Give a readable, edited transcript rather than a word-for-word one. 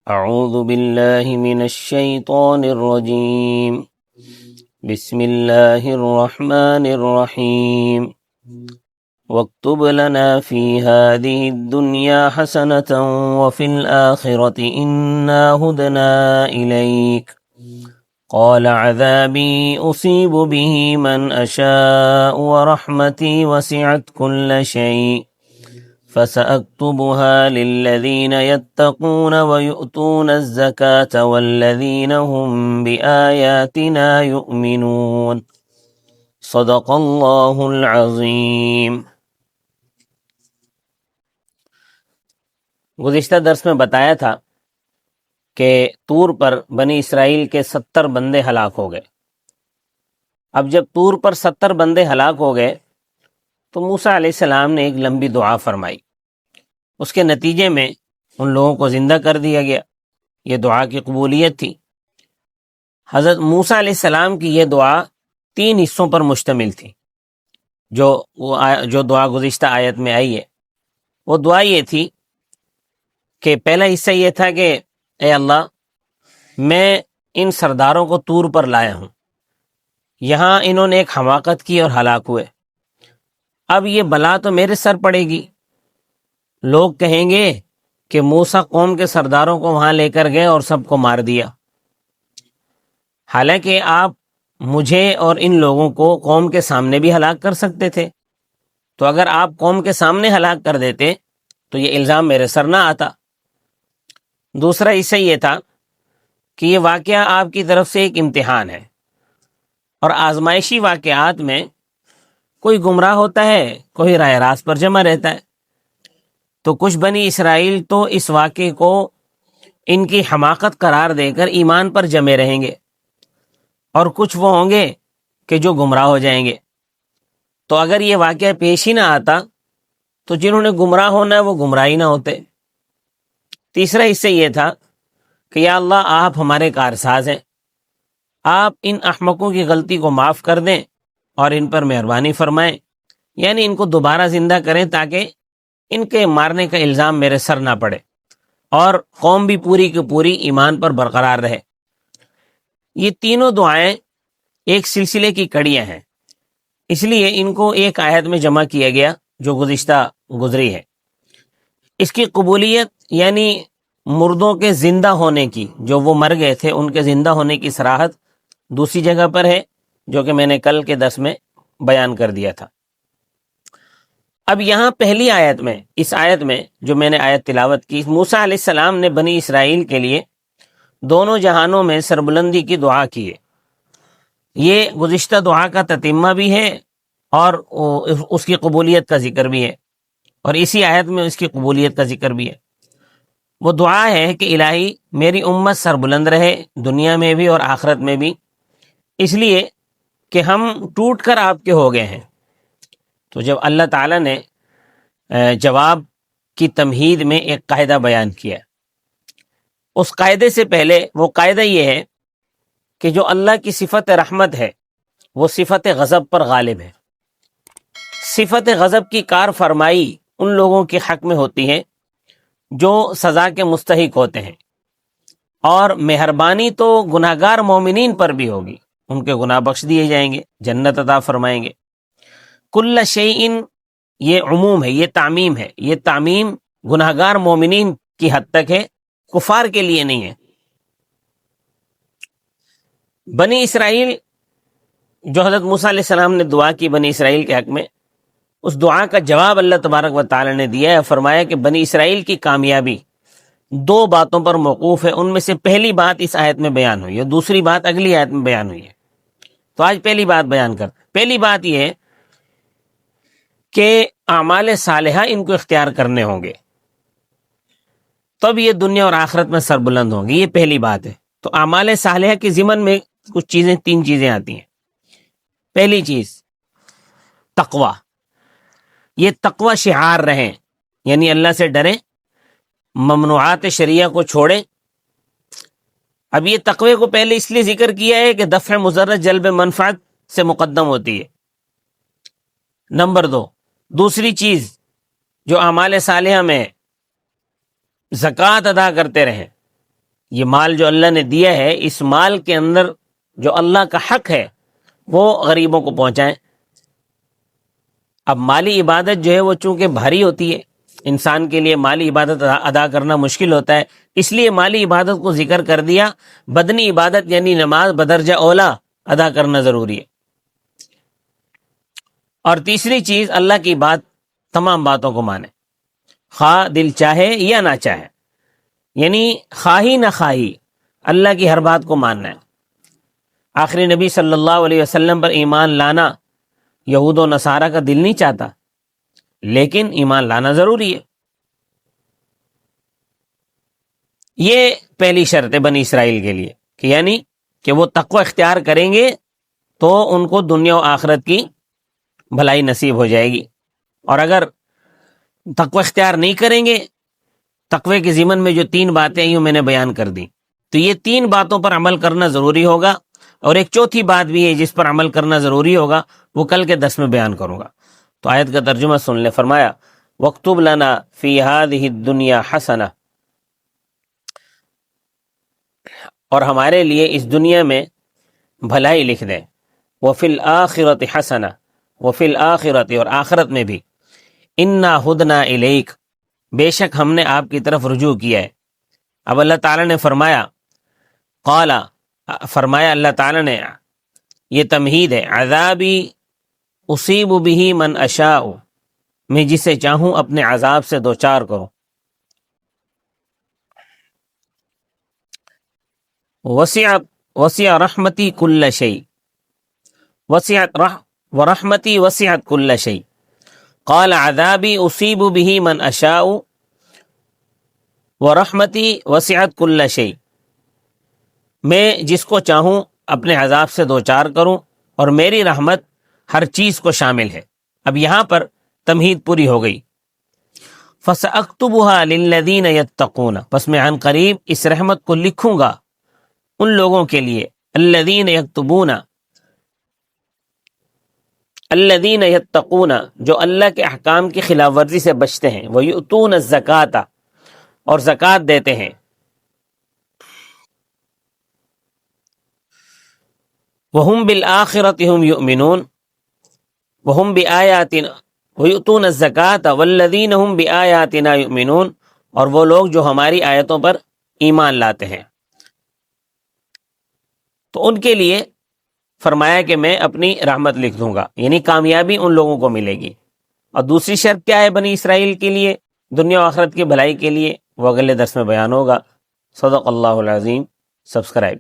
اعوذ باللہ من الشیطان الرجیم بسم اللہ الرحمن الرحیم واکتب لنا فی هذه الدنیا حسنة وفی الآخرة انا ہدنا الیک قال عذابی اصیب به من اشاء ورحمتی وسعت کل شیء فَسَأَكْتُبُهَا لِلَّذِينَ يَتَّقُونَ وَيُؤْتُونَ الزَّكَاةَ وَالَّذِينَ هُمْ بِآيَاتِنَا يُؤْمِنُونَ صدق اللہ العظیم۔ گزشتہ درس میں بتایا تھا کہ طور پر بنی اسرائیل کے 70 بندے ہلاک ہو گئے۔ اب جب طور پر 70 بندے ہلاک ہو گئے تو موسیٰ علیہ السلام نے ایک لمبی دعا فرمائی، اس کے نتیجے میں ان لوگوں کو زندہ کر دیا گیا۔ یہ دعا کی قبولیت تھی۔ حضرت موسیٰ علیہ السلام کی یہ دعا 3 حصوں پر مشتمل تھی، جو دعا گزشتہ آیت میں آئی ہے۔ وہ دعا یہ تھی کہ پہلا حصہ یہ تھا کہ اے اللہ، میں ان سرداروں کو طور پر لایا ہوں، یہاں انہوں نے ایک حماقت کی اور ہلاک ہوئے، اب یہ بلا تو میرے سر پڑے گی۔ لوگ کہیں گے کہ موسیٰ قوم کے سرداروں کو وہاں لے کر گئے اور سب کو مار دیا، حالانکہ آپ مجھے اور ان لوگوں کو قوم کے سامنے بھی ہلاک کر سکتے تھے۔ تو اگر آپ قوم کے سامنے ہلاک کر دیتے تو یہ الزام میرے سر نہ آتا۔ دوسرا حصہ یہ تھا کہ یہ واقعہ آپ کی طرف سے ایک امتحان ہے، اور آزمائشی واقعات میں کوئی گمراہ ہوتا ہے، کوئی راہ راست پر جمع رہتا ہے۔ تو کچھ بنی اسرائیل تو اس واقعے کو ان کی حماقت قرار دے کر ایمان پر جمے رہیں گے، اور کچھ وہ ہوں گے کہ جو گمراہ ہو جائیں گے۔ تو اگر یہ واقعہ پیش ہی نہ آتا تو جنہوں نے گمراہ ہونا ہے وہ گمراہ ہی نہ ہوتے۔ تیسرا حصہ یہ تھا کہ یا اللہ، آپ ہمارے کارساز ہیں، آپ ان احمقوں کی غلطی کو معاف کر دیں اور ان پر مہربانی فرمائیں، یعنی ان کو دوبارہ زندہ کریں تاکہ ان کے مارنے کا الزام میرے سر نہ پڑے اور قوم بھی پوری کی پوری ایمان پر برقرار رہے۔ یہ تینوں دعائیں ایک سلسلے کی کڑیاں ہیں، اس لیے ان کو ایک آیت میں جمع کیا گیا جو گزشتہ گزری ہے۔ اس کی قبولیت یعنی مردوں کے زندہ ہونے کی، جو وہ مر گئے تھے ان کے زندہ ہونے کی صراحت دوسری جگہ پر ہے، جو کہ میں نے کل کے درس میں بیان کر دیا تھا۔ اب یہاں پہلی آیت میں، اس آیت میں جو میں نے آیت تلاوت کی، موسیٰ علیہ السلام نے بنی اسرائیل کے لیے دونوں جہانوں میں سربلندی کی دعا کی ہے۔ یہ گزشتہ دعا کا تتمہ بھی ہے اور اس کی قبولیت کا ذکر بھی ہے، اور اسی آیت میں اس کی قبولیت کا ذکر بھی ہے۔ وہ دعا ہے کہ الہی، میری امت سربلند رہے دنیا میں بھی اور آخرت میں بھی، اس لیے کہ ہم ٹوٹ کر آپ کے ہو گئے ہیں۔ تو جب اللہ تعالیٰ نے جواب کی تمہید میں ایک قاعدہ بیان کیا، اس قاعدے سے پہلے وہ قاعدہ یہ ہے کہ جو اللہ کی صفت رحمت ہے وہ صفت غضب پر غالب ہے۔ صفت غضب کی کار فرمائی ان لوگوں کے حق میں ہوتی ہے جو سزا کے مستحق ہوتے ہیں، اور مہربانی تو گناہگار مومنین پر بھی ہوگی، ان کے گناہ بخش دیے جائیں گے، جنت عطا فرمائیں گے۔ کل شیئن، یہ عموم ہے، یہ تعمیم ہے، یہ تعمیم گناہگار مومنین کی حد تک ہے، کفار کے لیے نہیں ہے۔ بنی اسرائیل، جو حضرت موسیٰ علیہ السلام نے دعا کی بنی اسرائیل کے حق میں، اس دعا کا جواب اللہ تبارک و تعالی نے دیا ہے۔ فرمایا کہ بنی اسرائیل کی کامیابی 2 باتوں پر موقوف ہے، ان میں سے پہلی بات اس آیت میں بیان ہوئی ہے، دوسری بات اگلی آیت میں بیان ہوئی ہے۔ تو آج پہلی بات بیان کرتے ہیں۔ پہلی بات یہ ہے کہ اعمال صالحہ ان کو اختیار کرنے ہوں گے، تب یہ دنیا اور آخرت میں سربلند ہوں گے، یہ پہلی بات ہے۔ تو اعمال صالحہ کے ضمن میں کچھ چیزیں، 3 چیزیں آتی ہیں۔ پہلی چیز تقوی، یہ تقوی شعار رہیں، یعنی اللہ سے ڈریں، ممنوعات شریعہ کو چھوڑیں۔ اب یہ تقوی کو پہلے اس لیے ذکر کیا ہے کہ دفع مضرت جلب منفعت سے مقدم ہوتی ہے۔ نمبر 2، دوسری چیز جو اعمال صالحہ میں زکوٰۃ ادا کرتے رہیں، یہ مال جو اللہ نے دیا ہے، اس مال کے اندر جو اللہ کا حق ہے وہ غریبوں کو پہنچائیں۔ اب مالی عبادت جو ہے وہ چونکہ بھاری ہوتی ہے، انسان کے لیے مالی عبادت ادا کرنا مشکل ہوتا ہے، اس لیے مالی عبادت کو ذکر کر دیا۔ بدنی عبادت یعنی نماز بدرجہ اولا ادا کرنا ضروری ہے۔ اور تیسری چیز، اللہ کی بات، تمام باتوں کو مانے، خواہ دل چاہے یا نہ چاہے، یعنی خواہی نہ خواہی اللہ کی ہر بات کو ماننا ہے۔ آخری نبی صلی اللہ علیہ وسلم پر ایمان لانا یہود و نصارہ کا دل نہیں چاہتا، لیکن ایمان لانا ضروری ہے۔ یہ پہلی شرط ہے بنی اسرائیل کے لیے، کہ یعنی کہ وہ تقوی اختیار کریں گے تو ان کو دنیا و آخرت کی بھلائی نصیب ہو جائے گی، اور اگر تقوی اختیار نہیں کریں گے، تقوی کے ضمن میں جو 3 باتیں ہیں میں نے بیان کر دی، تو یہ 3 باتوں پر عمل کرنا ضروری ہوگا۔ اور ایک چوتھی بات بھی ہے جس پر عمل کرنا ضروری ہوگا، وہ کل کے درس میں بیان کروں گا۔ تو آیت کا ترجمہ سن لیں۔ فرمایا وَاكْتُبْ لَنَا فِي هَذِهِ الدُّنْيَا حَسَنَةً، اور ہمارے لیے اس دنیا میں بھلائی لکھ دیں، وَفِي الْآخِرَةِ حَسَنَةً، وَفِي الْآخِرَةِ، اور آخرت میں بھی، إِنَّا هُدْنَا إِلَيْكَ، بے شک ہم نے آپ کی طرف رجوع کیا ہے۔ اب اللہ تعالیٰ نے فرمایا، قال، فرمایا اللہ تعالیٰ نے، یہ تمہید ہے، عذابی اصیب بہ من اشاء، میں جسے چاہوں اپنے عذاب سے دوچار کروں۔ وسع رحمتی کل شیء، ورحمتی وسعت کل شیء، قال عذابی اصیب بہ من اشاء ورحمتی وسعت کل شیء، میں جس کو چاہوں اپنے عذاب سے دوچار کروں، اور میری رحمت ہر چیز کو شامل ہے۔ اب یہاں پر تمہید پوری ہو گئی۔ فَسَأَكْتُبُهَا لِلَّذِينَ يَتَّقُونَ، پس میں عن قریب اس رحمت کو لکھوں گا ان لوگوں کے لیے، الذین یتقون، جو اللہ کے احکام کی خلاف ورزی سے بچتے ہیں، وَيُؤْتُونَ الزَّكَاةَ، اور زکوٰۃ دیتے ہیں، وَهُمْ بِالْآخِرَةِ هُمْ يُؤْمِنُونَ وَهُمْ بِآيَاتِنَا وَيُؤْتُونَ الزَّكَاةَ وَالَّذِينَ هُمْ بِآيَاتِنَا يُؤْمِنُونَ، اور وہ لوگ جو ہماری آیتوں پر ایمان لاتے ہیں، تو ان کے لیے فرمایا کہ میں اپنی رحمت لکھ دوں گا، یعنی کامیابی ان لوگوں کو ملے گی۔ اور دوسری شرط کیا ہے بنی اسرائیل کے لیے دنیا و آخرت کی بھلائی کے لیے، وہ اگلے درس میں بیان ہوگا۔ صدق اللہ العظیم۔ سبسکرائب